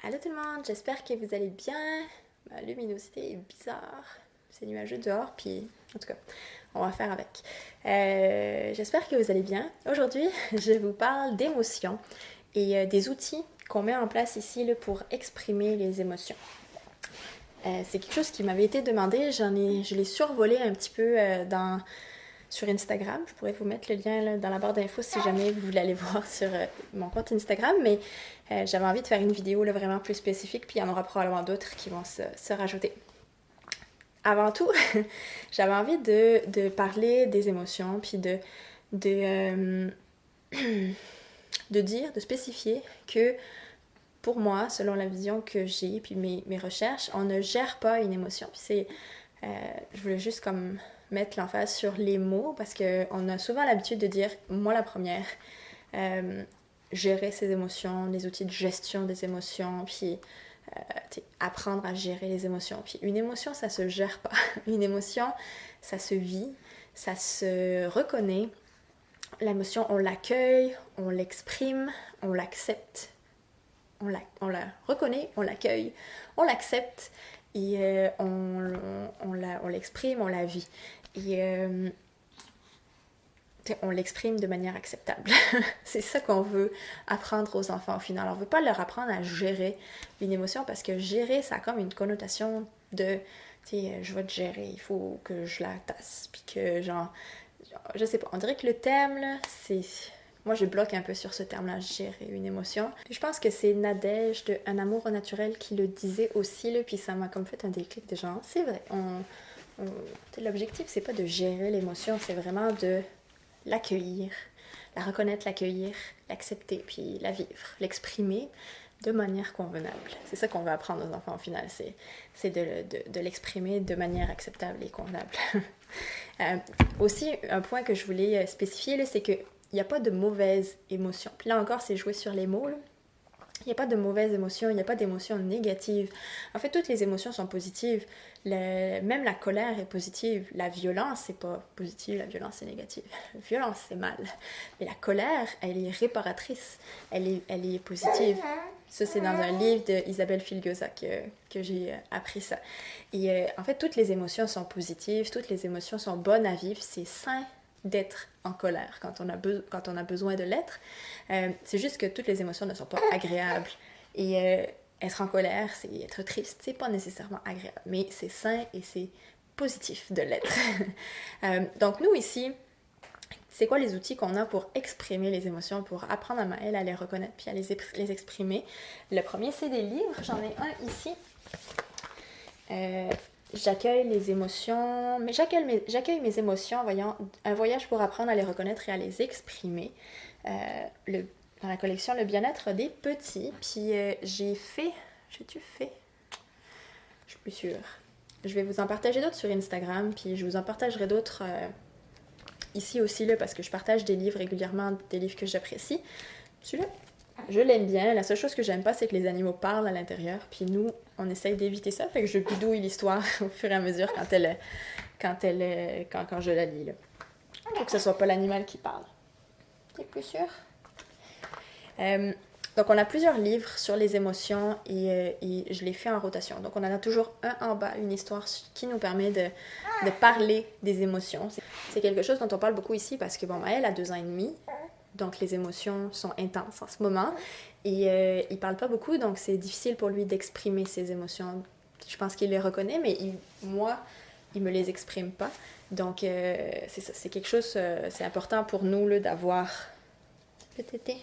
Allô tout le monde, j'espère que vous allez bien. Ma luminosité est bizarre. C'est nuageux dehors, puis en tout cas, on va faire avec. J'espère que vous allez bien. Aujourd'hui, je vous parle d'émotions et des outils qu'on met en place ici là, pour exprimer les émotions. C'est quelque chose qui m'avait été demandé, je l'ai survolé un petit peu sur Instagram. Je pourrais vous mettre le lien là, dans la barre d'infos si jamais vous voulez aller voir sur mon compte Instagram, mais j'avais envie de faire une vidéo là, vraiment plus spécifique, puis il y en aura probablement d'autres qui vont se rajouter. Avant tout, j'avais envie de parler des émotions, puis de, de dire, de spécifier que pour moi, selon la vision que j'ai, puis mes recherches, on ne gère pas une émotion. Puis je voulais juste comme mettre l'emphase sur les mots, parce qu'on a souvent l'habitude de dire, moi la première, gérer ses émotions, les outils de gestion des émotions, puis apprendre à gérer les émotions. Puis une émotion, ça se gère pas. Une émotion, ça se vit, ça se reconnaît. L'émotion, on l'accueille, on l'exprime, on l'accepte. On la reconnaît, on l'accueille, on l'accepte et on l'exprime, on la vit. Et on l'exprime de manière acceptable. C'est ça qu'on veut apprendre aux enfants au final. On ne veut pas leur apprendre à gérer une émotion parce que gérer, ça a comme une connotation de, je vais te gérer, il faut que je la tasse. Puis que genre, je sais pas, on dirait que le thème, là, c'est... Moi, je bloque un peu sur ce terme-là, gérer une émotion. Puis je pense que c'est Nadège de Un amour au naturel qui le disait aussi, là, puis ça m'a comme fait un déclic de genre, c'est vrai, l'objectif, c'est pas de gérer l'émotion, c'est vraiment de l'accueillir, la reconnaître, l'accueillir, l'accepter, puis la vivre, l'exprimer de manière convenable. C'est ça qu'on veut apprendre aux enfants au final, c'est de l'exprimer de manière acceptable et convenable. Aussi, un point que je voulais spécifier, c'est qu'il n'y a pas de mauvaise émotion. Puis là encore, c'est jouer sur les mots, là. Il n'y a pas de mauvaise émotion, il n'y a pas d'émotion négative. En fait, toutes les émotions sont positives. Même la colère est positive. La violence, c'est pas positive, la violence, c'est négative. La violence, c'est mal. Mais la colère, elle est réparatrice. Elle est positive. Ça, c'est dans un livre d'Isabelle Filguesa que j'ai appris ça. Et en fait, toutes les émotions sont positives, toutes les émotions sont bonnes à vivre. C'est sain d'être en colère quand on a besoin de l'être. C'est juste que toutes les émotions ne sont pas agréables. Et être en colère, c'est être triste, c'est pas nécessairement agréable, mais c'est sain et c'est positif de l'être. Donc nous ici, c'est quoi les outils qu'on a pour exprimer les émotions, pour apprendre à Maëlle à les reconnaître puis à les exprimer? Le premier, c'est des livres. J'en ai un ici. J'accueille les émotions, mais j'accueille mes émotions, voyons, un voyage pour apprendre à les reconnaître et à les exprimer. Dans la collection Le bien-être des petits, puis j'ai-tu fait? Je suis plus sûre. Je vais vous en partager d'autres sur Instagram, puis je vous en partagerai d'autres ici aussi, là, parce que je partage des livres régulièrement, des livres que j'apprécie. Celui-là, je l'aime bien. La seule chose que j'aime pas, c'est que les animaux parlent à l'intérieur. Puis nous, on essaye d'éviter ça. Fait que je bidouille l'histoire au fur et à mesure quand je la lis. Là. Pour que ce soit pas l'animal qui parle. T'es plus sûr? Donc, on a plusieurs livres sur les émotions et je les fais en rotation. Donc, on en a toujours un en bas, une histoire qui nous permet de parler des émotions. C'est quelque chose dont on parle beaucoup ici parce que, bon, elle a 2 ans et demi. Donc, les émotions sont intenses en ce moment. Et il parle pas beaucoup, donc c'est difficile pour lui d'exprimer ses émotions. Je pense qu'il les reconnaît, mais moi, il me les exprime pas. Donc, c'est ça. C'est quelque chose, c'est important pour nous là, d'avoir... Peut-être...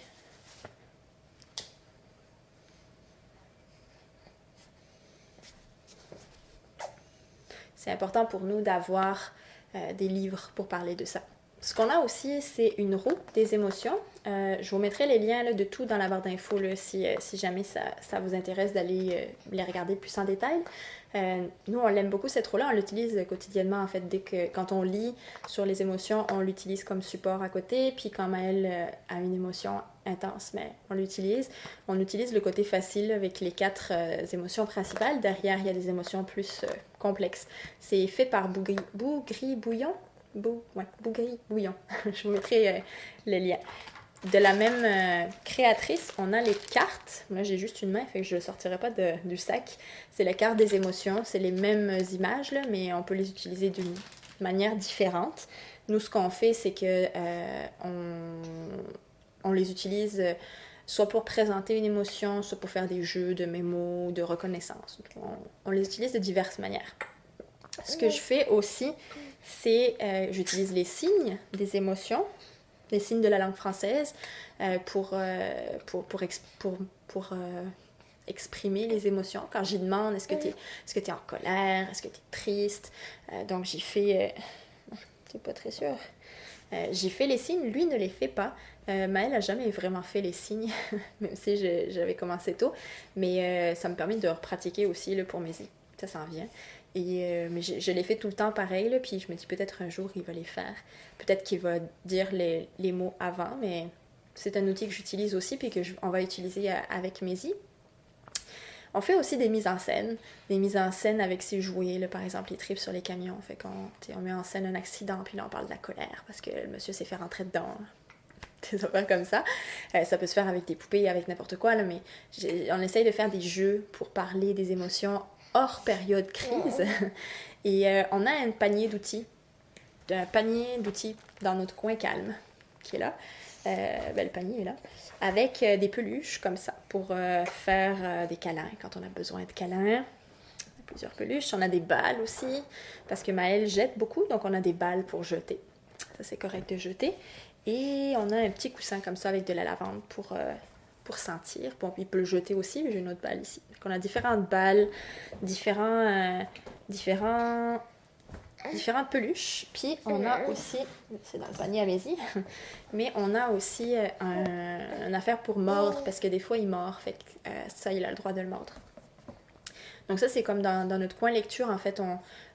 C'est important pour nous d'avoir des livres pour parler de ça. Ce qu'on a aussi, c'est une roue des émotions. Je vous mettrai les liens là, de tout dans la barre d'infos si jamais ça vous intéresse d'aller les regarder plus en détail. Nous, on l'aime beaucoup cette roue-là. On l'utilise quotidiennement, en fait. Quand on lit sur les émotions, on l'utilise comme support à côté. Puis quand Maëlle a une émotion intense, mais on l'utilise. On utilise le côté facile avec les 4 émotions principales. Derrière, il y a des émotions plus complexes. C'est fait par Bougri Bouillon. Bougri Bouillon. Je vous mettrai le lien. de la même créatrice, on a les cartes. Moi, j'ai juste une main, fait que je ne le sortirai pas du sac. C'est la carte des émotions. C'est les mêmes images, là, mais on peut les utiliser d'une manière différente. Nous, ce qu'on fait, c'est que on les utilise soit pour présenter une émotion, soit pour faire des jeux de mémo, de reconnaissance. On les utilise de diverses manières. Ce que je fais aussi, c'est j'utilise les signes des émotions, les signes de la langue française pour exprimer les émotions. Quand j'y demande, est-ce que tu es en colère, est-ce que tu es triste, donc j'y fais... c'est pas très sûr. J'y fais les signes, lui ne les fait pas. Maëlle n'a jamais vraiment fait les signes, même si j'avais commencé tôt, mais ça me permet de repratiquer aussi là, pour mes i. Ça s'en vient. Mais je les fais tout le temps pareil, là, puis je me dis peut-être un jour il va les faire. Peut-être qu'il va dire les mots avant, mais c'est un outil que j'utilise aussi, puis qu'on va utiliser avec mes i. On fait aussi des mises en scène avec ses jouets, là, par exemple les trips sur les camions. Fait on met en scène un accident, puis là on parle de la colère parce que le monsieur s'est fait rentrer dedans. Des affaires comme ça. Ça peut se faire avec des poupées, avec n'importe quoi, là, mais on essaye de faire des jeux pour parler des émotions hors période crise. Et on a un panier d'outils dans notre coin calme qui est là. Le panier est là, avec des peluches comme ça pour faire des câlins quand on a besoin de câlins. On a plusieurs peluches. On a des balles aussi, parce que Maëlle jette beaucoup, donc on a des balles pour jeter. Ça, c'est correct de jeter. Et on a un petit coussin comme ça avec de la lavande pour sentir. Bon, il peut le jeter aussi, mais j'ai une autre balle ici. Donc on a différentes balles, différentes peluches. Puis on a aussi, c'est dans le panier à Mézi, mais on a aussi une affaire pour mordre, parce que des fois il mord, fait que ça, il a le droit de le mordre. Donc ça, c'est comme dans notre coin lecture, en fait,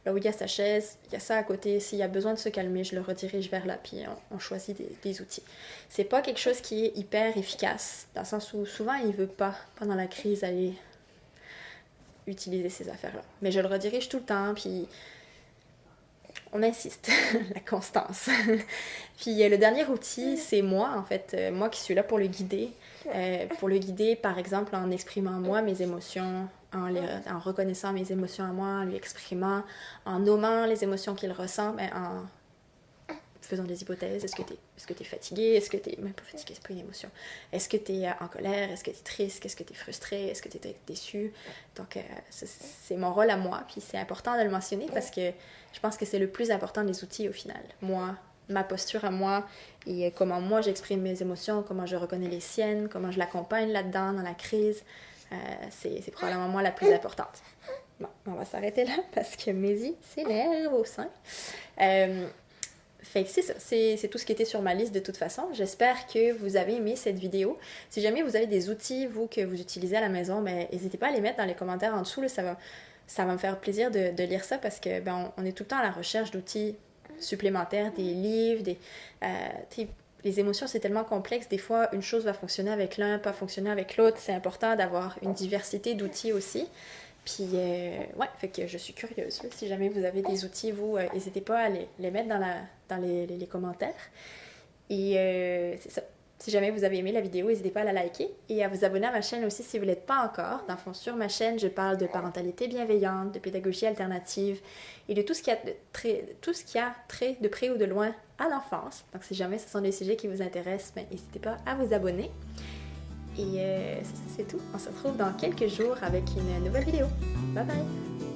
là où il y a sa chaise, il y a ça à côté. S'il y a besoin de se calmer, je le redirige vers là, puis on choisit des outils. C'est pas quelque chose qui est hyper efficace, dans le sens où souvent il veut pas, pendant la crise, aller utiliser ces affaires-là. Mais je le redirige tout le temps, puis on insiste, la constance. Puis le dernier outil, c'est moi, en fait. Moi qui suis là pour le guider. Pour le guider, par exemple, en exprimant moi mes émotions, en reconnaissant mes émotions à moi, en lui exprimant, en nommant les émotions qu'il ressent, en faisant des hypothèses. Est-ce que t'es fatigué? Est-ce que t'es... Même pas fatigué, c'est pas une émotion. Est-ce que t'es en colère? Est-ce que t'es triste? Est-ce que t'es frustré? Est-ce que t'es déçu? Donc, c'est mon rôle à moi. Puis c'est important de le mentionner parce que je pense que c'est le plus important des outils au final. Moi, ma posture à moi et comment moi j'exprime mes émotions, comment je reconnais les siennes, comment je l'accompagne là-dedans, dans la crise. C'est probablement moi la plus importante. Bon, on va s'arrêter là parce que Mézi s'énerve au sein. Fait que c'est ça, c'est tout ce qui était sur ma liste de toute façon. J'espère que vous avez aimé cette vidéo. Si jamais vous avez des outils, vous, que vous utilisez à la maison, ben, n'hésitez pas à les mettre dans les commentaires en dessous. Là, ça va me faire plaisir de lire ça parce que on est tout le temps à la recherche d'outils supplémentaires, des livres, les émotions, c'est tellement complexe. Des fois, une chose va fonctionner avec l'un, pas fonctionner avec l'autre. C'est important d'avoir une diversité d'outils aussi. Puis, fait que je suis curieuse. Si jamais vous avez des outils, vous, n'hésitez pas à les mettre dans les commentaires. Et c'est ça. Si jamais vous avez aimé la vidéo, n'hésitez pas à la liker et à vous abonner à ma chaîne aussi si vous ne l'êtes pas encore. Dans le fond, sur ma chaîne, je parle de parentalité bienveillante, de pédagogie alternative et de tout ce qui a trait de près ou de loin à l'enfance. Donc, si jamais ce sont des sujets qui vous intéressent, n'hésitez pas à vous abonner. Et c'est tout. On se retrouve dans quelques jours avec une nouvelle vidéo. Bye bye!